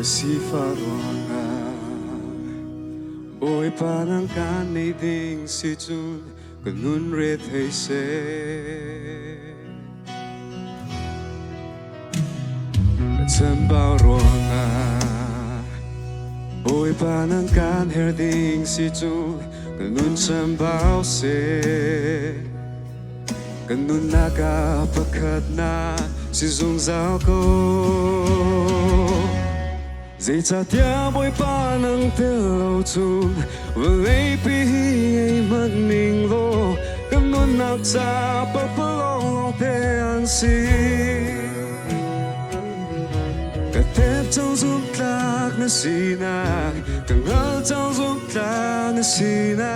si farwanga oi panang kan nei ding si chun kanun re thei se chân bao ruanga oi panang kan her ding si chun kanun chân bao se kanun naga pakhat na si zung giao ko dây cha tia bôi pa nang tel lâu chun vừa lấy pi ai mất ninh lo cầm nôn nạc cha pa pa long long te an si cả tép trong giúp lạc na si na càng ngỡ trong giúp lạc na si na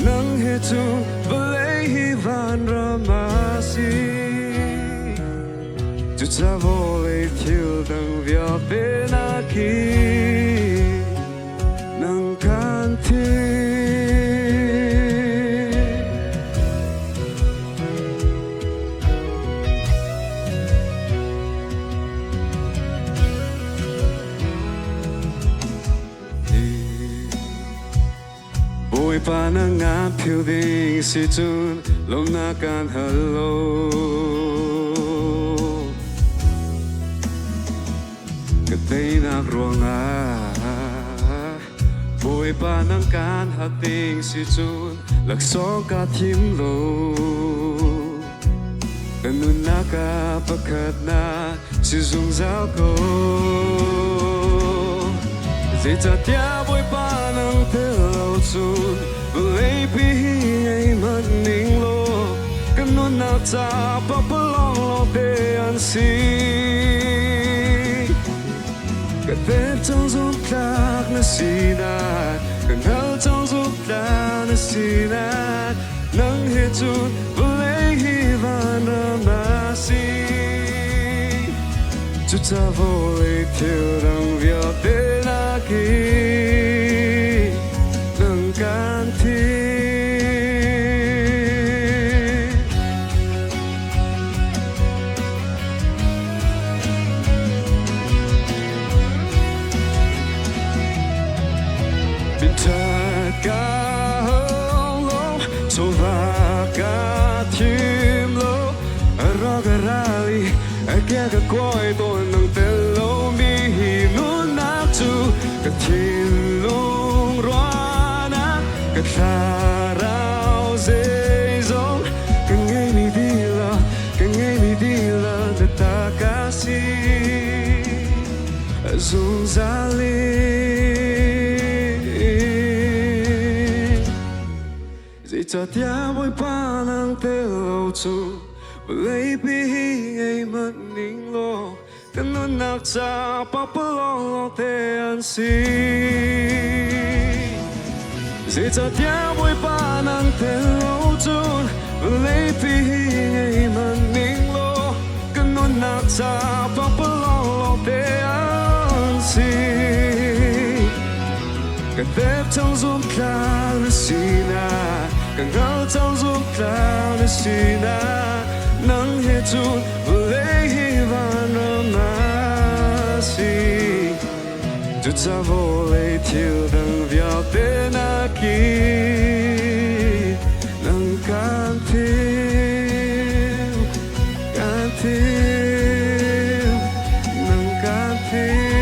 nang he chun vừa lấy hi van ra ma si chú cha vô lấy thiếu đằng việc bên aki nang can thi bôi pa nang ngáp phiêu ding si chun lâu na can hello Tây nạc ruanga bôi pa nang kan hat ting si chun lạc so ka Thim lo kanun naka pakhat na si zung giao ko dây cha tia bôi pa nang te lo chun lấy pi ai mất ninh lo kanun nak cha pa pa long lo te an si cả tép trong giúp lạc na si na càng hao trong giúp lạc na si na nắng hết chút vừa lấy hi van ra ma si chút cha vô lấy thiếu đằng việc để na ki nâng can thi cả hông lo cho và cả Thim lo ra cái rally kia cái coi tôi nâng tên lâu mi hi nút nát chu cái Thim lung roa na cái thà rau dây giống cái ngày mi đi là để ta cá si dùng ra li cha tia bôi pa nang te lâu chu lấy pi ai mất ninh lo kan nun nak cha pa pa long long te an si dây cha tia bôi pa nang te lâu chu lấy pi ai mất ninh lo kan nun nak cha pa pa long long te an si cả tép trong giúp lạc na si na càng ngao trong giúp lạc na si na nắng hết chút vừa lấy hi van ra ma si chút cha vô lấy thiếu đằng việc để na ki nâng can thêm nâng can thêm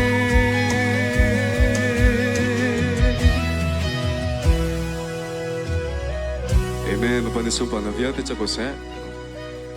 Amen. Panisumpa na viate cha kose.